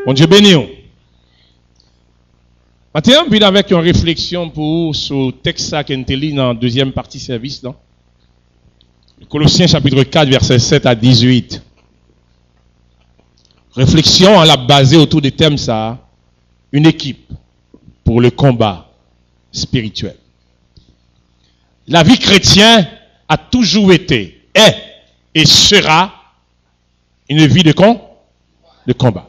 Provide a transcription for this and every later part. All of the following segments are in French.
Bon Dieu béni. Maintenant, on avec une réflexion pour ce texte qui est lu dans la deuxième partie service. Non? Colossiens chapitre 4, verset 7 à 18. Réflexion on l'a basée autour des thèmes ça. Une équipe pour le combat spirituel. La vie chrétienne a toujours été, est et sera une vie de combat.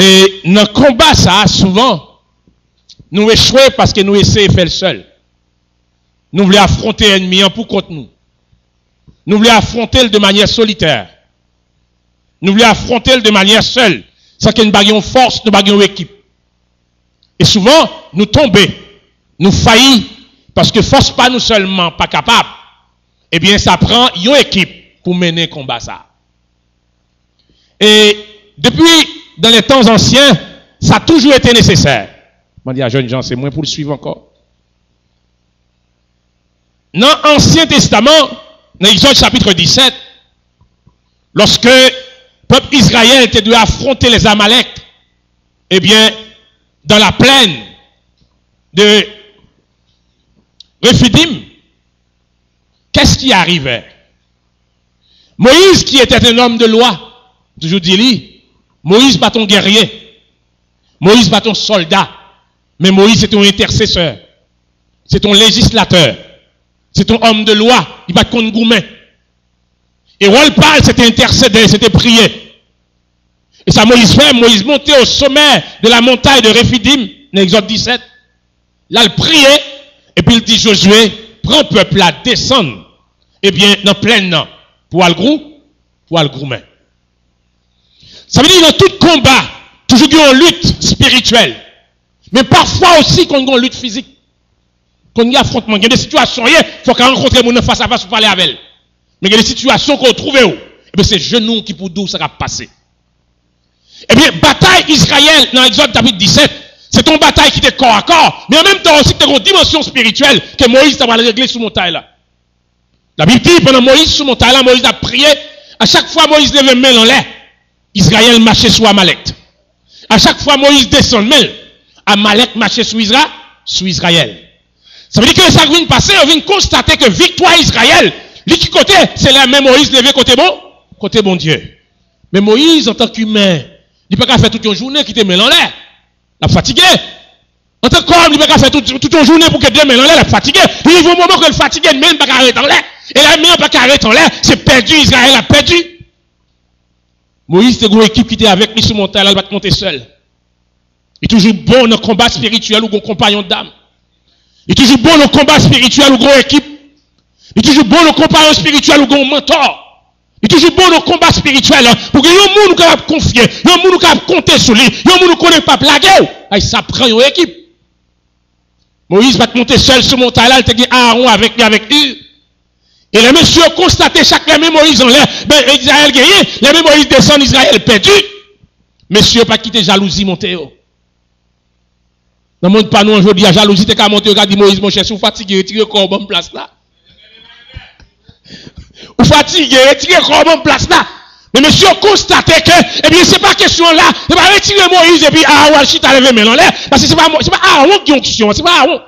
Et dans le combat, ça, souvent, nous échouons parce que nous essayons de faire le seul. Nous voulons affronter l'ennemi pour contre nous. Nous voulons affronter le de manière solitaire. Nous voulons affronter le de manière seule. Ça que nous baguons force, nous baguons équipe. Et souvent, nous tombons, nous faillissons, parce que force pas nous seulement pas capable. Eh bien, ça prend une équipe pour mener le combat ça. Et depuis, dans les temps anciens, ça a toujours été nécessaire. Je dis à jeunes gens, c'est moins pour le suivre encore. Dans l'Ancien Testament, dans Exode chapitre 17, lorsque le peuple Israël était dû affronter les Amalek, eh bien, dans la plaine de Rephidim, qu'est-ce qui arrivait? Moïse, qui était un homme de loi, toujours dit, Moïse pas ton guerrier, Moïse pas ton soldat, mais Moïse c'est ton intercesseur, c'est ton législateur, c'est ton homme de loi, il va contre gourmet. Et Rôle parle, c'était intercéder, c'était prier. Et ça Moïse fait, Moïse montait au sommet de la montagne de Rephidim, dans Exode 17, là il priait, et puis il dit Josué, prends le peuple là, descendre, eh bien, dans pleine non, pour aller gourmet. Ça veut dire dans tout combat, toujours qu'il y a une lutte spirituelle. Mais parfois aussi qu'on a une lutte physique. Quand il y a affrontement, il y a des situations, il faut qu'on rencontre les gens face à face pour parler avec elles. Mais il y a des situations qu'on trouve où. Et bien c'est genoux qui pour d'où ça va passer. Eh bien, bataille Israël dans Exode chapitre 17, c'est une bataille qui était corps à corps, mais en même temps aussi une dimension spirituelle que Moïse a réglé sous montagne là. La Bible dit, pendant Moïse sous montagne là, Moïse a prié, à chaque fois Moïse levait main en l'air, Israël marchait sous Amalek. À chaque fois Moïse descendait, Amalek marchait sous Israël. Ça veut dire que ça vient passer, on vient constater que victoire Israël, lui qui côté, c'est la même Moïse levé côté bon Dieu. Mais Moïse, en tant qu'humain, il ne peut pas faire toute une journée qui te met en l'air. La fatigué. En tant qu'homme, il ne peut pas faire toute une journée pour que Dieu met en l'air, la fatigué. Il y a un moment que le fatigué ne peut pas arrêter en l'air. Et la main pas arrêter en l'air, c'est perdu, Israël a perdu. Moïse, c'est une équipe qui était avec lui sur montagne, là, il va te monter seul. Il est toujours bon dans le combat spirituel ou un compagnon d'âme. Il est toujours bon dans le combat spirituel ou une équipe. Il est toujours bon dans le compagnon spirituel ou un mentor. Il est toujours bon dans le combat spirituel pour que les gens capable confier, les gens capable compter sur lui, les gens ne connaissent pas blaguer. Ça prend une équipe. Moïse va te monter seul sur montagne là, il te dit Aaron avec lui. Et les messieurs ont constaté chaque même Moïse en l'air, ben Israël gagné, les mêmes Moïse descend, Israël perdu. Messieurs pas quitter jalousie monter. Dans le monde pas nous aujourd'hui, la jalousie t'es qu'à monter, regarde Moïse mon cher, si vous fatigué, retirez le corps bonne place là. Ou fatigué, retirez le corps bonne place là. Mais monsieur constaté que, eh bien, c'est pas question là, c'est pas retirer Moïse et puis Aaron chita lever main en l'air, parce que c'est pas Aaron qui onction, c'est pas Aaron.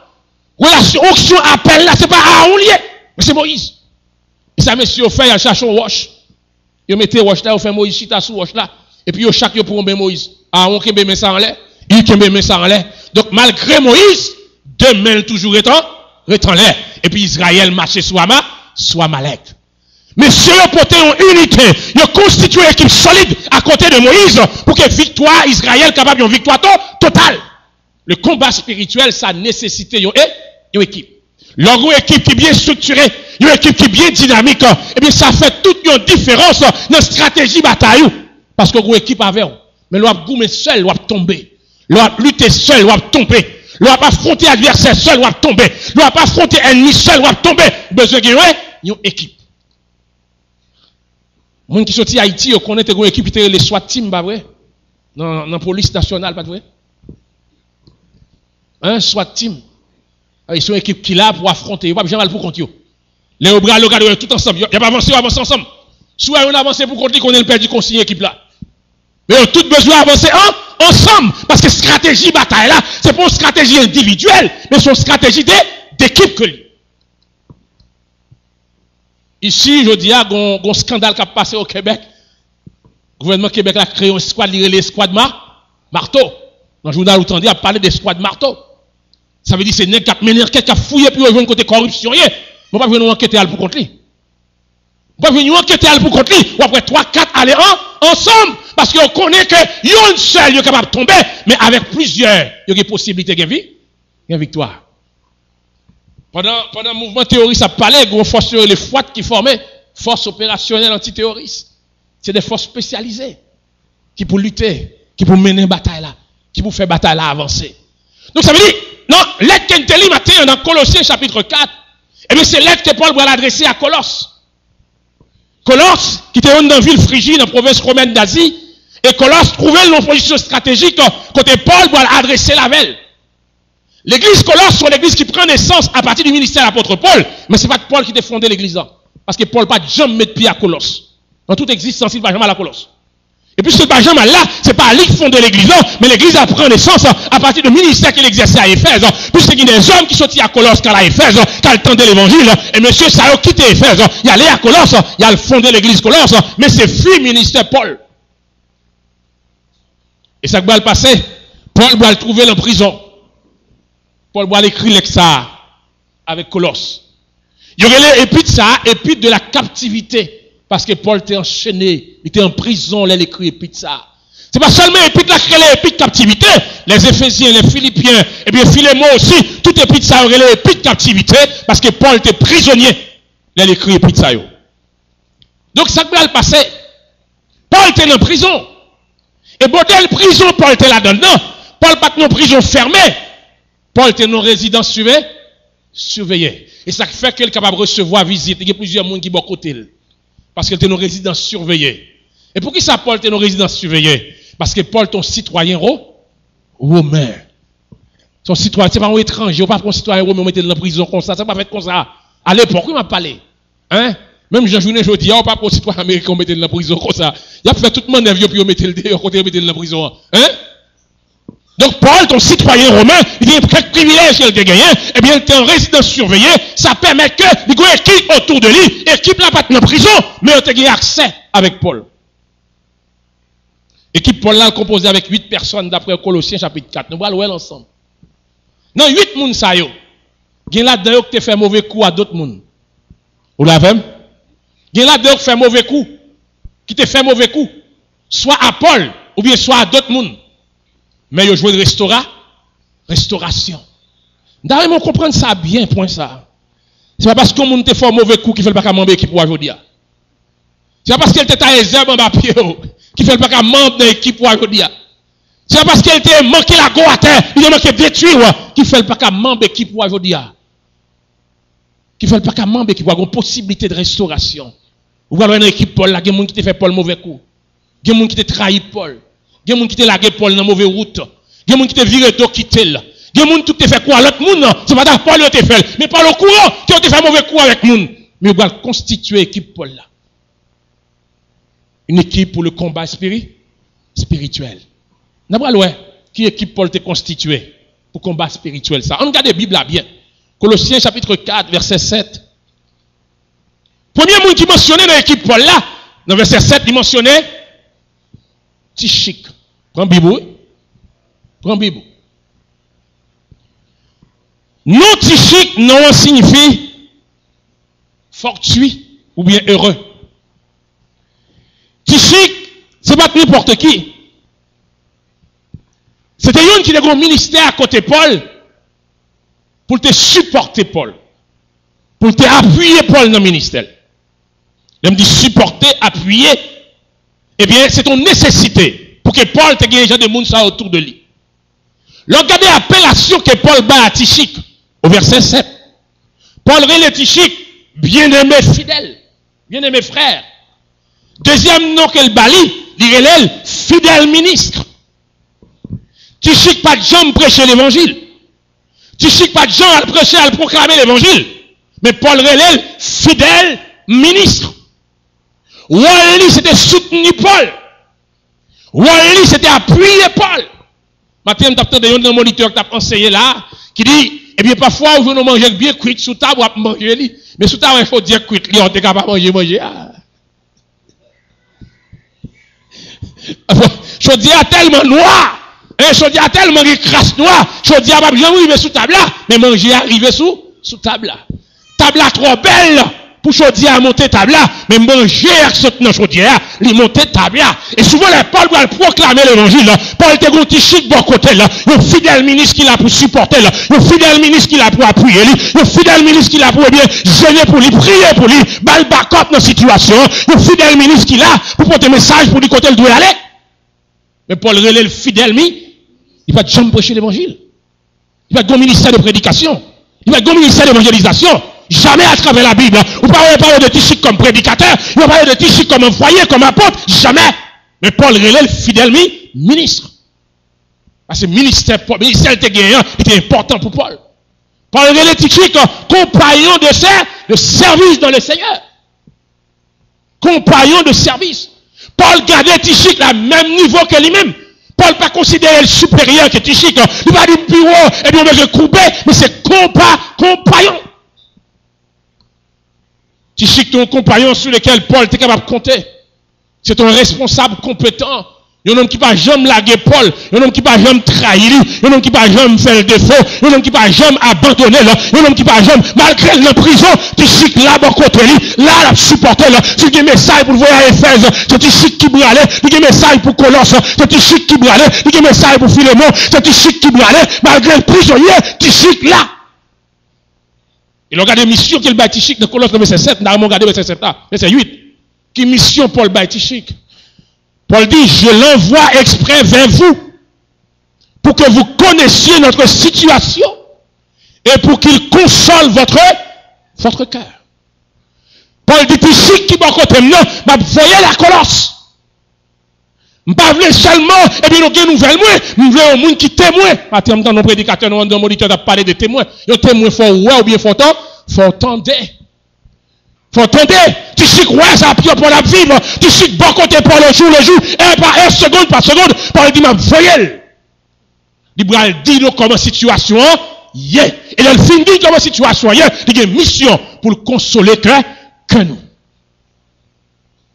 Relation, onction, appel là, c'est pas Aaron lié, mais c'est Moïse. Et ça, monsieur, fait, il cherche un roche. Il mette roche là, il fait Moïse chita sous roche là, et puis il chaque yo pour Moïse. Aaron qui met ça en l'air, il qui met ça en l'air. Donc, malgré Moïse, deux mains toujours étant l'air. Et puis Israël marchait sous Amalek. Mais si vous portez une unité, vous constituez une équipe solide à côté de Moïse pour que victoire Israël capable d'une victoire totale. Le combat spirituel, ça nécessite une équipe. Lorsqu'une équipe qui est bien structurée, une équipe qui est bien dynamique, et bien ça fait toute une différence dans la stratégie bataille. Parce que une équipe avec vous. Mais l'on va goumer seul, l'on va tomber. L'on va lutter seul, l'on va tomber. L'on va pas affronter adversaire seul, l'on va tomber. L'on va pas affronter ennemi seul, l'on va tomber. Besoin d'une équipe. Moun qui sorti Haïti, on connaît une équipe qui était les SWAT team, pas vrai? Dans la police nationale, pas vrai? Un SWAT team. Ils sont une équipe qui est là pour affronter. Ils ne vont pas pour compter. Les bras, le gars, tout ensemble. Il n'y a pas avancé, on avance ensemble. Soit on avance pour compter qu'on ait perdu consigne équipe là. Mais on a tout besoin d'avancer ensemble. Parce que stratégie bataille là, c'est pas une stratégie individuelle, mais c'est une stratégie d'équipe que lui. Ici, je dis, il y a un scandale qui a passé au Québec. Le gouvernement Québec a créé une squad, les squad marteau. Dans le journal, vous entendez, a parlé des squads marteau. Ça veut dire que c'est nèg qui a mené enquête, qui a fouillé, puis rejoindre côté corruption. On va pas venir enquêter pour contre lui. On va venir enquêter pour contre lui. Ou après 3, 4, aller ensemble. Parce qu'on connaît que y a une seule qui est capable de tomber, mais avec plusieurs, il y a des possibilités de victoire. Pendant le mouvement terroriste, ça parlait de forces les FOAT qui formaient forces opérationnelles antiterroristes. C'est des forces spécialisées qui pour lutter, qui pour mener une bataille là, qui pour faire bataille là avancer. Donc ça veut dire, non, l'aide qu'Enteli matin dans Colossiens chapitre 4, eh bien c'est l'aide que Paul va l'adresser à Colosse. Colosse, qui était dans la ville Phrygie, dans la province romaine d'Asie, et Colosse trouvait une position stratégique côté Paul va l'adresser la veille. L'église Colosse, c'est l'église qui prend naissance à partir du ministère de l'apôtre Paul, mais ce n'est pas Paul qui a fondé l'église là. Parce que Paul n'a pas jamais mis pied à Colosse. Dans toute existence, il ne va jamais à la Colosse. Et puis ce Benjamin là, c'est pas lui qui fonde l'église là, mais l'église a pris naissance à partir du ministère qu'il exerçait à Éphèse. Puisqu'il y a des hommes qui sont à Colosse quand à Éphèse, quand ils tendaient l'évangile, et monsieur ça a quitté Éphèse, il allait à Colosse, il a fondé l'église Colosse, mais c'est fui ministère Paul. Et ça va le passer, Paul va le trouver en prison. Paul va écrire l'exa avec Colosse. Il y aurait l'épître ça, épître de la captivité. Parce que Paul était enchaîné, il était en prison, là, il écrit épître ça. C'est pas seulement épître là, qui est l'épître captivité, les Éphésiens, les Philippiens, et bien Philémon aussi, tout épître ça aurait l'épître captivité, parce que Paul était prisonnier, là, il écrit épître ça. Donc ça va le passer. Paul était en prison. Et bordel prison, Paul était là-dedans. Paul pas dans prison fermée. Paul était dans résidence surveillée. Et ça fait qu'elle est capable de recevoir visite. Il y a plusieurs monde qui sont à côté. Parce qu'elle était dans résidence surveillée. Et pour qui ça, Paul était dans résidence surveillée? Parce que Paul est un citoyen romain. Son citoyen, c'est pas un étranger, pas un citoyen romain, on mettait dans la prison comme ça, ça pas fait comme ça. À l'époque, il m'a parlé. Hein? Même Jean-Journée, je dis, on pas un citoyen américain, on mettait dans la prison comme ça. Il a fait tout le monde, puis on mettait le dehors, on mettait dans la prison. Hein? Donc Paul, ton citoyen romain, il a quelques privilèges qu'il a gagné, eh bien il était en résidence surveillée, ça permet que il y ait une équipe autour de lui, équipe là pas dans prison, mais on a gagné accès avec Paul. Équipe Paul là composée avec 8 personnes d'après Colossiens chapitre 4. Nous allons voir ensemble. Non, 8 personnes ça yo. Gen là-dedans qui te fait mauvais coup à d'autres monde. Vous l'avez? Gen là-dedans qui fait mauvais coup, qui te fait mauvais coup, soit à Paul ou bien soit à d'autres monde. Mais il a joué de restauration. D'ailleurs, on comprend ça bien, point ça. C'est pas parce qu'on monde te fait un mauvais coup qui fait pas qu'à membre équipe pour aujourd'hui. C'est pas parce qu'elle était à réserve en bas pied qui fait pas qu'à membre de l'équipe pour aujourd'hui. C'est pas parce qu'elle était manqué la go à terre, il a manqué détruire qui fait pas qu'à membre équipe pour aujourd'hui. Qui fait pas qu'à membre équipe pour avoir une possibilité de restauration. Vous voyez une équipe Paul là, il y a des gens qui te fait Paul mauvais coup. Il y a des gens qui te trahi Paul. Il y a des gens qui te lagué Paul dans mauvaise route. Il y a des gens qui te viré d'eau qui te là. Il y a des gens qui te fait quoi l'autre monde, c'est pas Paul qui te fait, mais pas le courant qui te fait mauvais coup avec monde. Mais on va constituer équipe Paul là. Une équipe pour le combat spirituel. N'a pas loin qui équipe Paul te constitué pour combat spirituel ça. On regarde la Bible là bien. Colossiens chapitre 4 verset 7. Premier monde qui mentionnait dans l'équipe Paul là, dans verset 7, il mentionnait Tychique. Prends Bible. Prends Bible. Non Tychique, non signifie fortuit ou bien heureux. Tychique, c'est pas n'importe qui. C'était un qui a un ministère à côté Paul pour te supporter Paul. Pour te appuyer Paul dans le ministère. Il me dit supporter, appuyer. Eh bien, c'est ton nécessité pour que Paul te gagne des gens autour de lui. Regardez l'appellation que Paul bat à Tychique au verset 7. Paul relève Tychique, bien-aimé fidèle, bien-aimé frère. Deuxième nom qu'elle bali, il relève fidèle ministre. Tychique pas de gens prêcher l'évangile. Tychique pas de gens à prêcher, à proclamer l'évangile. Mais Paul relève fidèle ministre. Wally c'était soutenu Paul. Wally, c'était appuyer Paul. Matin, tu as un moniteur qui t'a enseigné là, qui dit, eh bien, parfois, vous nous mangez bien cuit sous table, vous manger. Mais sous table, il faut dire cuit, on est capable de manger. Je dis à tellement noir, je dis à tellement crasse noir, je dis à pas bien arriver sous table là, mais manger arriver sous table là. Table là trop belle pour chaudière à monter table là, mais manger avec ce dans chaudière, il monter table là. Et souvent les Paul va proclamer l'évangile là. Paul te gonti chic bon côté là, un fidèle ministre qui l'a pour supporter là, un fidèle ministre qui l'a pour appuyer lui, un fidèle ministre qui l'a pour bien gêner pour lui, prier pour lui, bal backup dans situation, un fidèle ministre qui l'a pour porter message pour lui côté il doit aller. Mais Paul relève le fidèle il va jamais prêcher l'évangile. Il va être un ministère de prédication. Il va être un ministère d'évangélisation. Jamais à travers la Bible. Vous ne parlez pas de Tichic comme prédicateur. Vous ne parlez de Tichic comme un foyer, comme apôtre. Jamais. Mais Paul relève le fidèle ministre. Parce que le ministère était gagnant, était important pour Paul. Paul relève Tichic compagnon de service dans le Seigneur. Compagnon de service. Paul gardait Tichic à même niveau que lui-même. Paul pas considéré le supérieur que Tichic. Il va dire plus haut et bien je couper, mais c'est compagnon. Tichic est un compagnon sur lequel Paul était capable de compter. C'est un responsable compétent. Il y a un homme qui ne va jamais laguer Paul. Il y a un homme qui ne va jamais trahir. Il y a un homme qui ne va jamais faire le défaut. Il y a un homme qui ne va jamais abandonner. Il y a un homme qui ne va jamais, malgré la prison, Tichic là, bon côté lui, là, la supporter. C'est un message pour le voyage à Éphèse. C'est Tichic qui brûlait. C'est un message pour Colosse. C'est Tichic qui brûlait. C'est un message pour Philémon. C'est Tichic qui brûlait. Malgré le prisonnier, Tichic là. Il a regardé mission qu'il bat Tichic dans Colosse, verset 7. Nous avons regardé verset 7 là. Verset 8. Qui mission Paul bat Tichic? Paul dit, je l'envoie exprès vers vous pour que vous connaissiez notre situation et pour qu'il console votre cœur. Paul dit, Tichic qui m'a côté, non, m'a voyé la Colosse. M'a voulu seulement, et bien nous avons une nouvelle, nous voulons un monde qui témoigne. À terme temps, nos prédicateurs, nos moniteurs, ont parlé de témoins. Les témoins font ouais ou bien font entendre. Faut entendre, Tichic, ouais, ça a pris pour la vivre. Tichic, bon côté pour le jour, et par seconde par seconde, Paul dit, ma voyelle. Il dit, comment situation, yeah. Et il finit comment situation, yeah. Il y a une mission pour le consoler que nous.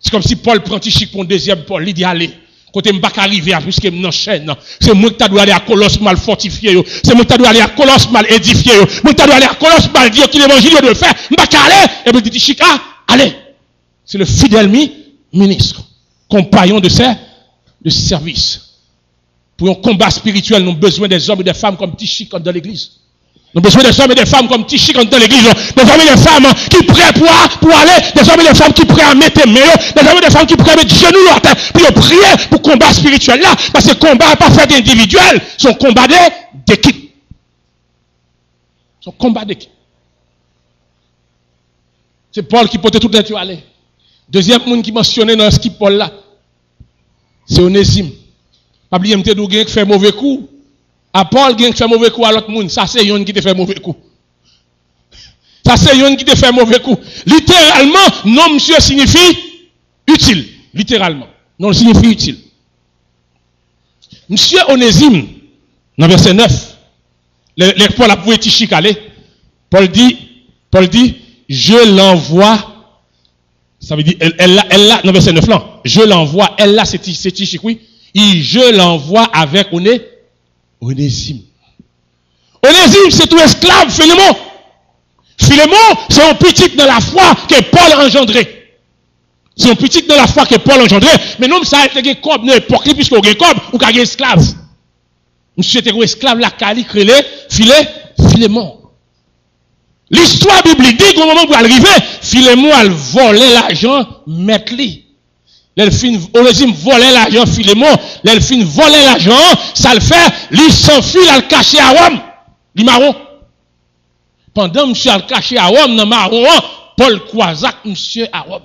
C'est comme si Paul prend Tichic pour un deuxième Paul, il dit, allez. Côté m'pas arriver à puisque m'enchaîne. C'est moi qui dois aller à Colosse mal fortifié. C'est moi qui dois aller à Colosse mal édifié. Moi qui dois aller à Colosse mal dire qu'il l'évangile de le faire. M'pas aller. Et puis dit Chica, allez. C'est le fidèle ministre, compagnon de service. Pour un combat spirituel, nous avons besoin des hommes et des femmes comme Tichic dans l'église. Nous avons besoin des hommes et des femmes comme Tichic dans l'église. Des hommes et des femmes qui prêts pour aller. Des hommes et des femmes qui prêts à mettre mains. Des hommes et des femmes qui prêts à mettre genoux à terre. Puis prier pour combat spirituel là. Parce que le combat n'est pas fait d'individuel. C'est un combat d'équipe. C'est un combat d'équipe. C'est Paul qui portait tout le temps aller. Deuxième monde qui mentionnait dans ce qui Paul là. C'est Onésime. Pas oublier qui fait mauvais coup. À Paul qui fait mauvais coup à l'autre monde, ça c'est yon qui te fait mauvais coup. Ça c'est yon qui te fait mauvais coup. Littéralement, non monsieur signifie utile. Littéralement. Non signifie utile. Monsieur Onésime, dans verset 9, Paul a pouvé Tichic aller. Paul dit, je l'envoie. Ça veut dire, elle là, dans verset 9 là, je l'envoie, elle là, c'est Tichic, oui. Et je l'envoie avec Onésime. Onésime, c'est tout esclave, Philémon. Philémon, c'est un petit dans la foi que Paul a engendré. C'est un petit dans la foi que Paul a engendré. Mais non, ça a été comme dans l'époque, puisqu'on a comme ou qu'on a esclave. Monsieur était un esclave, la cali, créé, Philémon. L'histoire biblique dit qu'au moment où il arrive, Philémon a volé l'argent, mettre lui. Onésime volait l'argent, Philémon, l'elfine volait l'argent, ça le fait, lui s'enfuit, il a le caché à Rome, il marron. Pendant monsieur a le caché à Rome, dans marron, Paul croisac monsieur à Rome.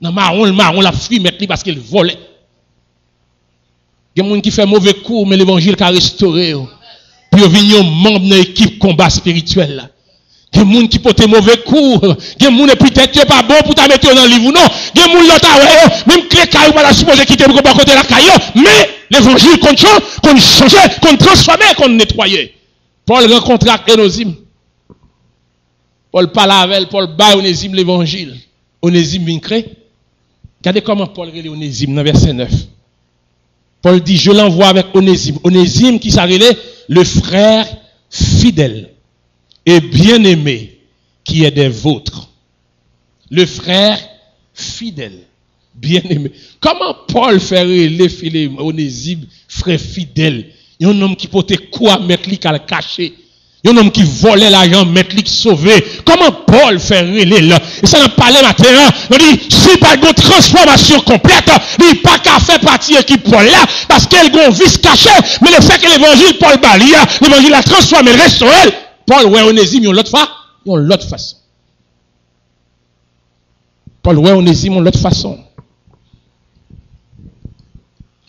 Dans marron, le marron l'a fui mettre lui parce qu'il volait. Il y a des gens qui font mauvais coup, mais l'évangile a restauré. Puis il y a un membre de l'équipe combat spirituel là. Il y a des gens qui portent mauvais coups. Il y a des gens qui peut-être pas bon pour te mettre dans le livre ou non. Il y a des gens qui même que les cailloux pas supposé quitter pour pas côté la caillou. Mais l'évangile qu'on change, qu'on transforme, qu'on nettoie. Paul rencontre Onésime. Paul parle avec Paul bat Onésime l'évangile. Onésime vient créer. Regardez comment Paul relève Onésime dans verset 9. Paul dit, je l'envoie avec Onésime. Onésime qui s'appelait le frère fidèle et bien-aimé qui est des vôtres. Le frère fidèle, bien-aimé. Comment Paul fait relèver Onésime, frère fidèle? Il y a un homme qui portait quoi mettre lui qu'à le cacher. Il y a un homme qui volait l'argent, mettre lui sauver. Comment Paul fait relèver là? Et ça n'a pas parlé maintenant. On dit, si pas une transformation complète, il n'y a pas qu'à faire partie de l'équipe Paul là, parce qu'elle a un vice caché. Mais le fait que l'évangile Paul balie, l'évangile a transformé, restauré. Paul, ouais, Onésime, ils ont l'autre façon. Paul, ouais, Onésime, ils ont l'autre façon.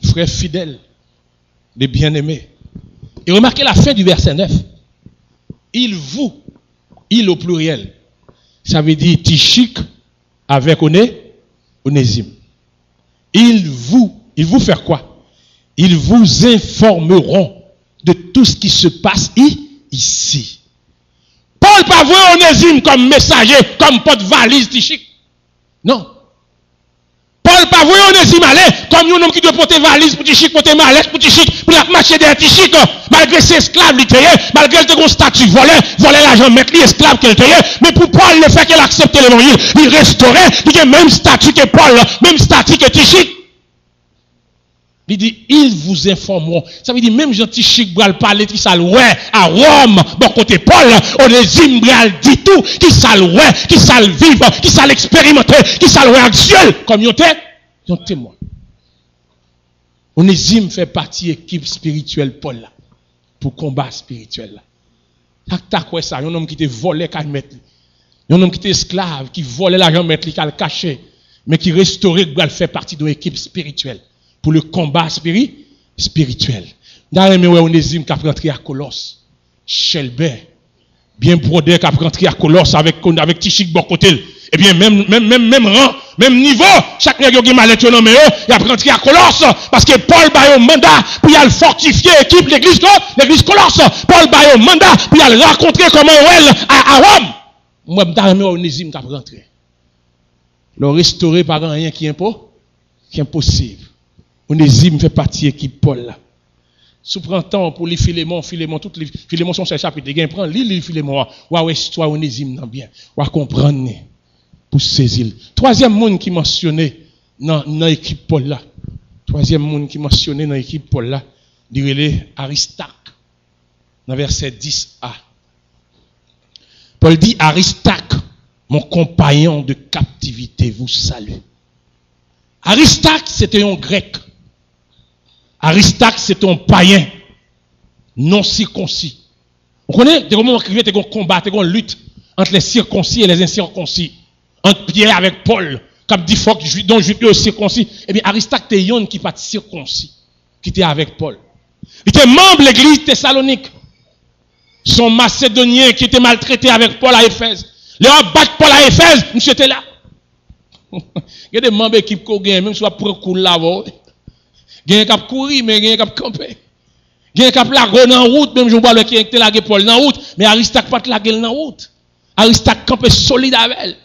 Frère fidèle, les bien-aimés. Et remarquez la fin du verset 9. Il au pluriel. Ça veut dire Tichik avec Onésime. Ils vous faire quoi? Ils vous informeront de tout ce qui se passe ici. Paul pas voir Onésime comme messager, comme porte-valise Tichik. Non. Paul pas voir Onésime aller comme un homme qui doit porter valise pour Tichik, porter mallette pour Tichik, pour marcher derrière Tichik, malgré ses esclaves lui taillé, malgré le statut voler l'argent, mettre les esclaves qu'elle taillé. Mais pour Paul, le fait qu'elle accepte l'évangile, il restaurait, il a même statut que Paul, même statut que Tichik. Il dit, ils vous informeront. Ça veut dire, même Jean Tichik bral parler, qui ça ouais, à Rome, bon côté Paul, Onésime bral dit tout, qui ça ouais, qui ça vivre, qui ça l'expérimenter, qui ça ouais actuel, comme yon témoin. Onésime fait partie de l'équipe spirituelle Paul là, pour combat spirituel là. T'as quoi ça? Un homme qui te volé qu'à mettre. Un homme qui était esclave, qui volait l'argent mettre, qui a le caché, mais qui restaurait, qui fait partie de l'équipe spirituelle. Pour le combat spirituel. Dans les Onésime qui a rentré à Colosse, Shelbert, bien brodé qui a rentré à Colosse avec Tichik bon côté. Eh bien, même rang, même niveau, chaque nègre qui m'a lettre nommé, il a rentré à Colosse, parce que Paul a un mandat, puis il a fortifié l'équipe, l'église Colosse. Paul a un mandat, puis il a rencontré comment elle à Rome. Moi, dans les Onésime qui a rentré. Le restaurer par rien qui est impossible. Onésime fait partie de l'équipe Paul là. Sous temps pour les Philémon, toutes les Philémon sont ces chapitres. Il prend l'île Philémon. Ouais, histoire Onésime nan bien. Ou comprendre pour saisir. Troisième monde qui mentionné dans l'équipe Paul là. Troisième monde qui mentionné dans l'équipe Paul là, il Aristarque. Dans verset 10a. Paul dit Aristarque, mon compagnon de captivité, vous salue. Aristarque, c'était un grec. Aristarque, c'est un païen non circoncis. Vous connaissez, des moments où il y a un combat, une lutte entre les circoncis et les incirconcis. Entre Pierre avec Paul, comme dit faut que dont Juif est circoncis. Eh bien, Aristarque était un qui pas circoncis, qui était avec Paul. Il était membre de l'église Thessalonique. Son Macédonien qui était maltraité avec Paul à Éphèse. Les battre Paul à Éphèse, monsieur était là. Il y a des membres de l'équipe qui ont gagné, même si on prend coup là. Il y a un cap courir, mais il y a un cap camper. Il y a un cap laguer dans la route, même je vois le qui était lagué Paul dans la route, mais Aristarque pas laguer dans la route. Aristarque campé solide avec elle.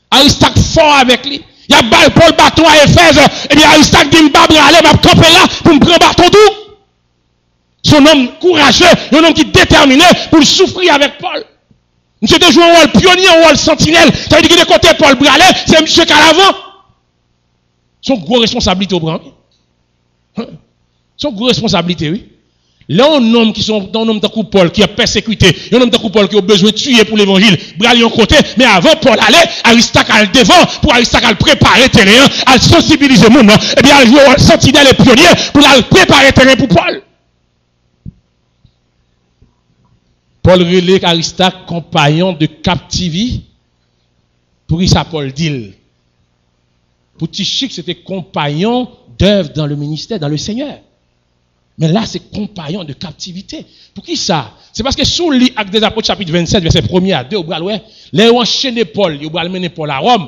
Aristarque fort avec lui. Il y a Paul bâton à Éphèse, et bien Aristarque dit m'ba aller, m'a camper là pour me prendre bâton tout. Son homme courageux, un homme qui est déterminé pour souffrir avec Paul. Monsieur de jouer un rôle pionnier, un rôle sentinelle. Ça veut dire que de côté Paul Bralé, c'est monsieur qui à l'avant. Son gros responsabilité au bras. Son gros responsabilité, oui. Là, un homme qui sont un homme de Paul qui a persécuté, un homme de Paul qui a besoin de tuer pour l'évangile, Bralé en côté, mais avant Paul allait, Aristarque à le devant, pour Aristarque à le préparer terrain, à le sensibiliser le monde, et bien à jouer un sentinelle et pionnier pour le préparer terrain pour Paul. Paul relève Aristarque compagnon de captivité. Pour ça, Paul dit. Pour Tichik, c'était compagnon d'œuvre dans le ministère, dans le Seigneur. Mais là, c'est compagnons de captivité. Pour qui ça? C'est parce que sous le Actes des Apôtres, chapitre 27, verset 1er à 2, les ont enchaîné Paul, ils ont mené Paul à Rome.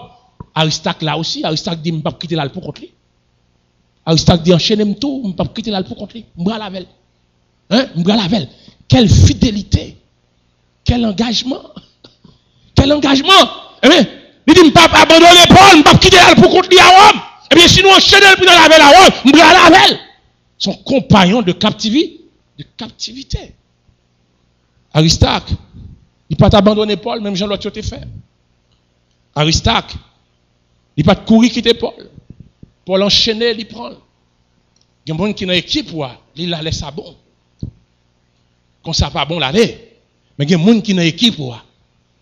Aristarque là aussi, Aristarque dit, je ne peux pas quitter là pour contre lui. Aristarque dit, enchaînez tout, je ne peux pas quitter là pour contre lui. Je vais la veille. Hein? Je vais la veille. Quelle fidélité. Quel engagement. Quel engagement. Eh bien, il dit, je ne peux pas abandonner Paul, je ne peux pas quitter là pour contre lui à Rome. Eh bien, sinon, enchaînez pour la veille à Rome, je vais la veille. Son compagnon de captivité. De captivité. Aristarque, il ne peut pas abandonner Paul, même Jean l'autre a fait. Aristarque, il ne peut pas courir quitter Paul. Paul enchaîné, il prend. Il y a des gens qui dans l'équipe, il la laisse ça bon. Quand ça pas bon, l'aller. Mais il y a des gens qui dans l'équipe,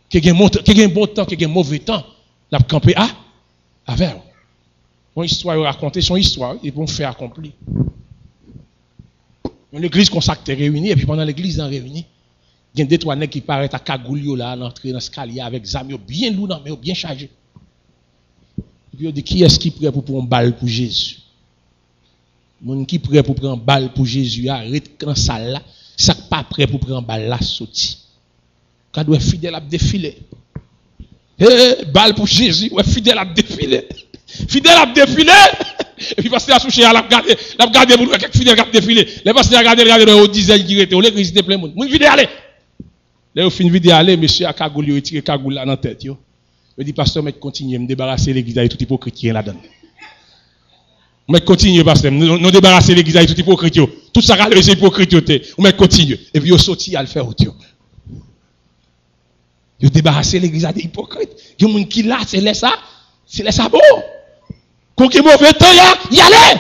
qui a un bon temps, qui a un mauvais temps, la camper avec. Une histoire raconter son histoire, ils vont faire accomplir. L'église consacrée réunie, et puis pendant l'église réunie, il y a des trois nègres qui paraissent à Cagoulio là, l'entrée dans l'escalier avec Zamio bien lourd, mais bien chargé. Et puis on dit qui est-ce qui est prêt pour prendre une balle pour Jésus? Mon qui est prêt pour prendre une balle pour Jésus, arrête dans la salle là, ça pas prêt pour prendre une balle là, sauter. Quand doit fidèle à défiler. Balle pour Jésus, ouais, fidèle à défiler. Fidèle à défiler. Et puis parce que la souche à la regarder pour quelques fidèles qui défiler. Les parce que regarder au dizaine qui était, au lieu que plein monde. Mon vidéo aller. Là au fin vidéo aller, monsieur a cagoule retiré cagoule là dans tête yo. Il dit pasteur mais continuer me débarrasser l'église de tout hypocrite là-dedans. Mais continuer pasteur, nous débarrasser l'église de tout hypocrite. Tout ça là c'est hypocrite ou mais continue et puis yo sorti à le faire autre. Yo débarrasser l'église des hypocrites. Il y a monde qui là c'est laisse ça bon. Quand il y a mauvais temps, y allait.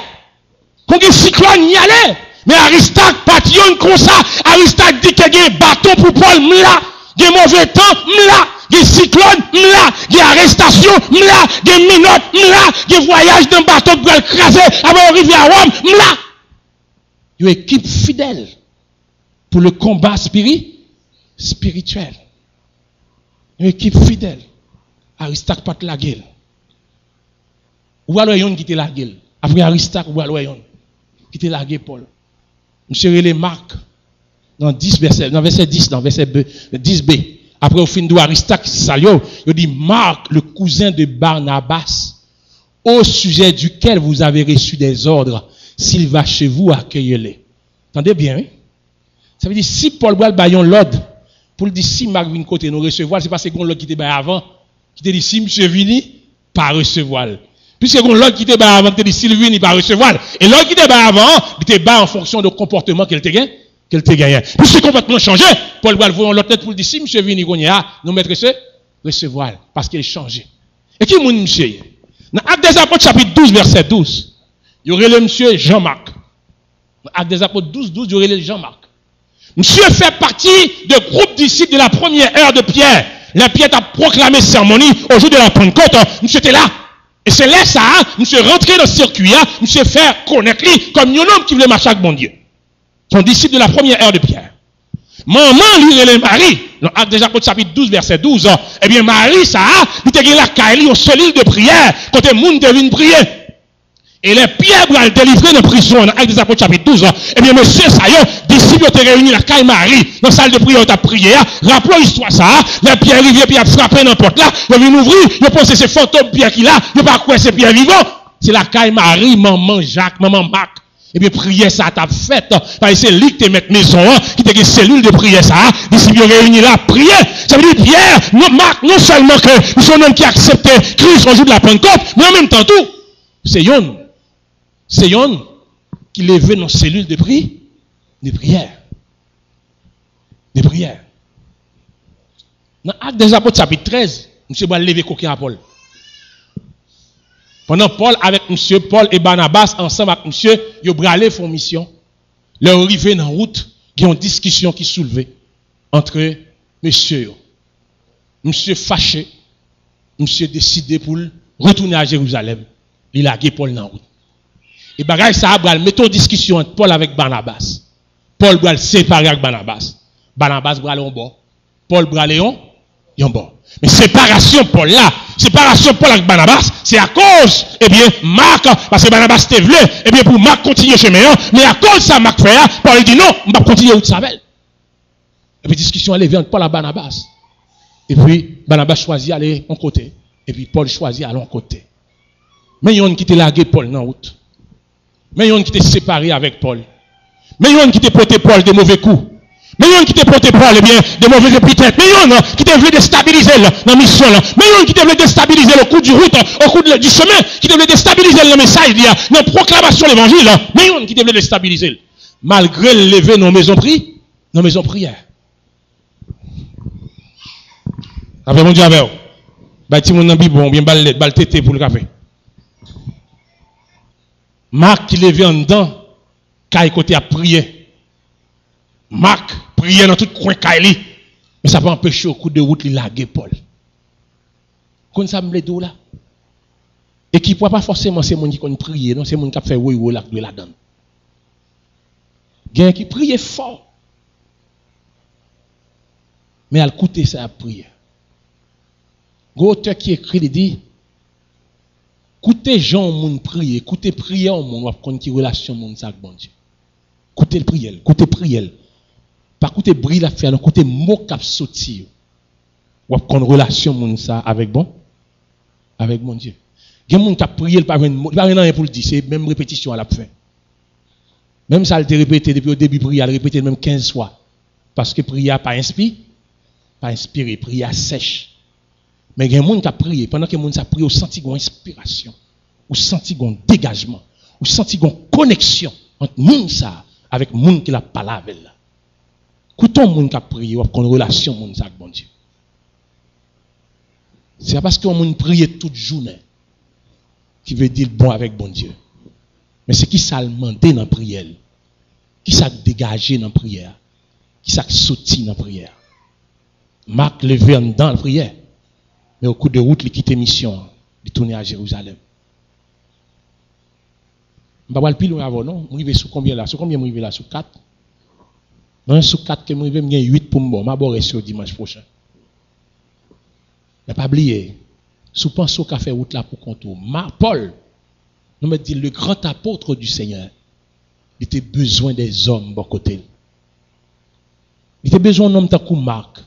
Quand il y a cyclone, y allait. Mais Aristarque, patillon comme ça, Aristarque dit qu'il y a un bateau pour Paul, m'la. Il y a mauvais temps, m'la. Il y a cyclone, m'la. Il y a arrestation, m'la. Il y a minote, m'la. Il y a voyage d'un bateau pour le craser avant d'arriver à Rome, m'la. Il y a une équipe fidèle pour le combat spirituel. Une équipe fidèle. Aristarque pas de la gueule. Ou alors yon qui te la gueule. Après Aristarque, ou alors yon qui te la gueule Paul. Monsieur relé Marc dans 10 verset, dans verset 10, dans verset 10b. Après au fin de Aristarque salio, il dit Marc, le cousin de Barnabas, au sujet duquel vous avez reçu des ordres, s'il va chez vous, accueillez-les. Entendez bien, hein? Ça veut dire si Paul boit bayon l'ordre pour le dire si Marc vient côté nous recevoir, c'est parce que l'autre qui était avant, qui te dit si monsieur vini, pas recevoir. Puisque l'autre qui était avant, te dit s'il vient, il pas recevoir. Et l'autre qui était avant, il était bas en fonction du comportement qu'elle te gagne. Puisque complètement changé, Paul boit voir l'autre tête pour le dire si monsieur vini, nous mettre recevoir parce qu'il est changé. Et qui mon monsieur? Dans Actes des Apôtres chapitre 12 verset 12, il y aurait le monsieur Jean-Marc. Dans Actes des Apôtres 12 il y aurait le Jean-Marc. Monsieur fait partie du groupe disciples de la première heure de Pierre. La Pierre a proclamé cérémonie au jour de la Pentecôte. Monsieur était là. Et c'est là ça, monsieur rentré dans le circuit, monsieur fait connaître lui comme un homme qui voulait marcher avec mon Dieu. Son disciple de la première heure de Pierre. Maman lui relève Marie. Dans Actes des Apôtres chapitre 12 verset 12. Eh bien Marie ça, il était la caille au cellule de prière quand le monde devine prier. Et les Pierre va le délivrer dans la prison dans Actes des Apôtres chapitre 12. Eh bien monsieur ça, disciples ont réuni la caille Marie dans la salle de prière où tu as prié. Rappelons l'histoire ça. Les Pierre arrivent puis a frappé dans la porte là. Ils viennent ouvrir. Ils pensent que c'est fantôme Pierre qui là. Ils pas quoi c'est Pierre vivant. C'est la caille Marie, maman Jacques, maman Marc. Et bien prière ça t'a fait. Parce que c'est lui qui te met maison qui te une cellule de prière ça. Disciples réunis là prier. Ça veut dire Pierre, non Marc, non seulement que nous sommes un homme qui acceptait Christ au jour de la Pentecôte, mais en même temps tout. C'est yon qui levait nos cellules de prière. De prière. Dans Actes des Apôtres chapitre 13, M. va lever coquin à Paul. Pendant Paul avec M. Paul et Barnabas ensemble avec M. ils bralé font mission. Leur arrivé dans la route, il y a une discussion qui soulevée entre monsieur. Monsieur fâché, monsieur décidé pour retourner à Jérusalem. Il a gué Paul dans la route. Et bagay ça va mettre en discussion entre Paul avec Barnabas. Paul va le séparer avec Barnabas. Barnabas va aller en bord. Paul va aller en bord. Mais séparation Paul là, séparation Paul avec Barnabas, c'est à cause, eh bien, Marc, parce que Barnabas était venu, eh bien, pour Marc continuer chemin, mais à cause de ça, Marc fait, Paul dit non, on va continuer où tu savais. Et puis, discussion allait vers Paul à Barnabas. Et puis, Barnabas choisit d'aller en côté. Et puis, Paul choisit d'aller en côté. Mais il y a un qui t'a largué Paul dans la route. Mais il y a un qui t'a séparé avec Paul. Mais il y a un qui t'a porté Paul des mauvais coups. Mais il y a un qui t'a porté Paul, eh bien, des mauvais épithètes. Mais il y a un qui t'a voulu déstabiliser dans la mission. Mais il y a un qui t'a voulu déstabiliser au cours du route, au cours du chemin, qui t'a voulu déstabiliser le message, dans la proclamation de l'évangile. Mais il y a un qui t'a voulu déstabiliser. Malgré le lever dans nos maisons prières. Avec mon Dieu, avec vous. Bah, si mon ami bon, bien bal tété pour le café. Marc qui levait en dedans, quand côté à prier. Marc priait dans tout coin Kaili. Mais ça va empêcher au coup de route de laguer Paul. Quand ça me dit là. Et qui ne peut pas forcément c'est mon qui qu'on prie, non, c'est mon qui fait oui là de la donne. Quelqu'un qui prie fort. Mais elle coûte ça à prier. L'auteur qui écrit, il dit, écoutez Jean moun prier, écoutez prier en moun, ou qui relation moun ça avec bon Dieu. Écoutez le prier, écoutez prier. Pas écoutez brille la faire, écoutez mot cap sorti. Ou qu'on relation moun ça avec bon Dieu. Gen moun qui prier, pas rien pour le dire, c'est même répétition à la fin. Même ça, elle te répété depuis le début prier, elle répété même 15 fois. Parce que prière pas inspiré, prière sèche. Mais il y a des gens qui ont prié, pendant que les gens ont prié, ils senti une inspiration, ils senti un dégagement, ils senti une connexion entre les gens avec les gens qui la parlé avec eux. Écoutons les gens qui ont prié, ils ont une relation avec bon Dieu. C'est parce qu'on a prié toute journée qui veut dire bon avec bon Dieu. Mais c'est qui ça demandé dans la prière, qui ça dégagé dans la prière, qui ça sorti dans la prière. Marc levé dans la prière. Mais au cours de route, il quitte mission, il tourne à Jérusalem. Je ne vais pas le pile avant, non? Je vais sur combien là? Sur combien je vais là? Sur 4? Non, sur 4, je vais 8 pour moi. Je vais sur dimanche prochain. Ne pas oublier, si vous pensez qu'à faire route là pour contour, Paul, nous me dit le grand apôtre du Seigneur, il était besoin des hommes de côté. Il était besoin d'un homme comme Marc,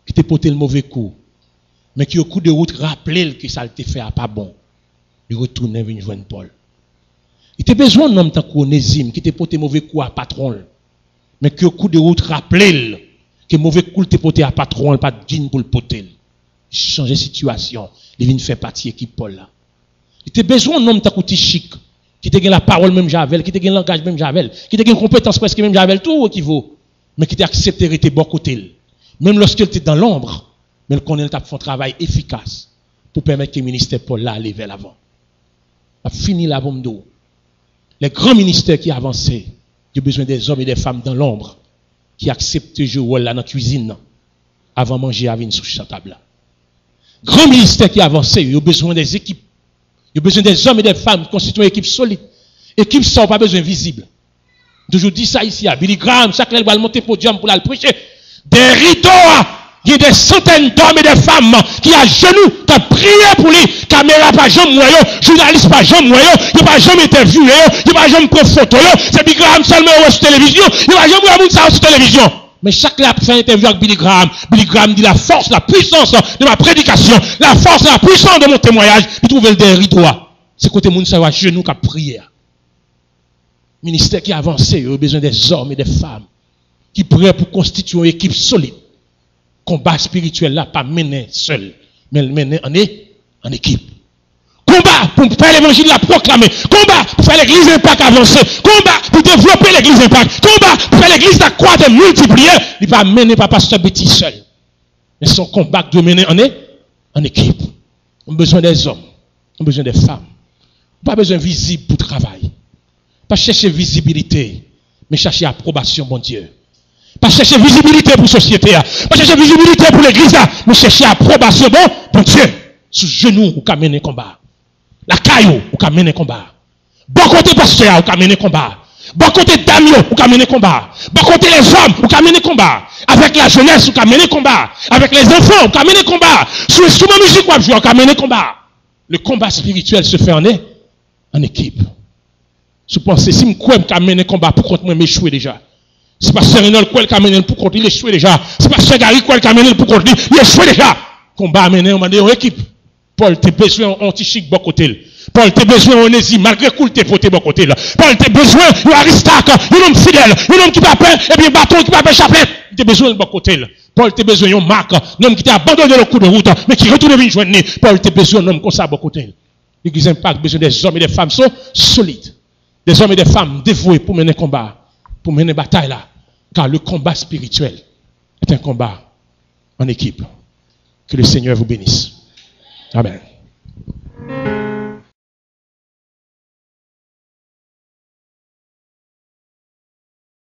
qui était porté le mauvais coup. Mais qui au coup de route rappelait que ça te fait pas bon. Il retournait venir joindre Paul. Il était besoin d'un homme comme Onésime qui te porté mauvais coup à patron. Mais qui au coup de route rappelait que mauvais coup te porté à patron, pas de jean pour le poter. Il changeait de situation. Il vient faire partie de l'équipe Paul là. Il était besoin d'un homme comme chic qui te gagne la parole même Javel, qui te gagne le langage même Javel, qui te gagne compétence presque même Javel, tout qui vaut. Mais qui t'a accepté de rester bon côté. Même lorsqu'il était dans l'ombre. Mais le colonel a fait un travail efficace pour permettre que le ministère Paul là aille vers l'avant. A fini la bombe d'eau. Les grands ministères qui avancent, ils ont besoin des hommes et des femmes dans l'ombre qui acceptent de jouer là dans la cuisine avant de manger avec une souche sur la table. Grands ministères qui avancent, ils ont besoin des équipes. Ils ont besoin des hommes et des femmes qui constituent une équipe solide. Équipe sans pas besoin visible. Toujours dit ça ici à Billy Graham, chaque fois qu'il monter podium pour aller prêcher. Des rideaux. Il y a des centaines d'hommes et de femmes qui à genoux, qui ont prié pour lui. Caméra pas jamais moyen, journaliste pas jamais moyen, il pas jamais interviewé, il pas jamais prendre photo. C'est Billy Graham seulement sur télévision, il pas jamais voir ça sur télévision. Mais chaque fois qu'il fait une interview avec Billy Graham dit la force, la puissance de ma prédication, la force, la puissance de mon témoignage, il trouve le derrière toi. C'est côté moun ça à genoux qui a prié. Ministère qui a avancé, il a besoin des hommes et des femmes qui prient pour constituer une équipe solide. Combat spirituel là, pas mené seul, mais mené en équipe. Combat pour faire l'évangile la proclamer. Combat pour faire l'église impact avancer. Combat pour développer l'église impact. Combat pour faire l'église la croître et multiplier. Il va mener pas pasteur Betty seul. Mais son combat doit mener en équipe. On a besoin des hommes. On a besoin des femmes. Pas besoin visible pour travail. Pas chercher visibilité, mais chercher approbation, bon Dieu. Pas chercher visibilité pour la société, pas chercher visibilité pour l'église, mais chercher approbation, bon Dieu. Sous genou, ou ka mener combat. La caillou, ou ka mener combat. Bon côté pasteur, ou ka mener combat. Bon côté Damio, ou qu'à mener combat. Bon côté les hommes, ou qu'à mener combat. Avec la jeunesse, ou qu'à mener combat. Avec les enfants, ou qu'à mener combat. Sur l'instrument musique, ou qu'à mener combat. Le combat spirituel se fait en équipe. Si vous pensez, si je qu'à mener combat pour contre moi, m'échouer déjà. C'est pas Sœur Renol qui a mené pour contre il échoué déjà. C'est pas Sœur Gary qui a mené pour contre il échoué déjà. Combat à mener, on m'a dit en équipe. Paul, t'es besoin anti-chic bon côté. Paul, t'es besoin onésime, malgré cool t'es poté bon côté là. Paul, t'es besoin d'un Aristarque, un homme fidèle, un homme qui t'appelle, et puis un bâton qui t'appelle chapelet. T'es besoin de bon côté là. Paul, t'es besoin d'un Marc, un homme qui t'a abandonné le coup de route, mais qui retourne venir joindre. Paul, t'es besoin d'un homme comme ça bon côté. L'église Impact besoin des hommes et des femmes solides. Des hommes et des femmes dévoués pour mener combat, pour mener bataille là. Car le combat spirituel est un combat en équipe. Que le Seigneur vous bénisse. Amen.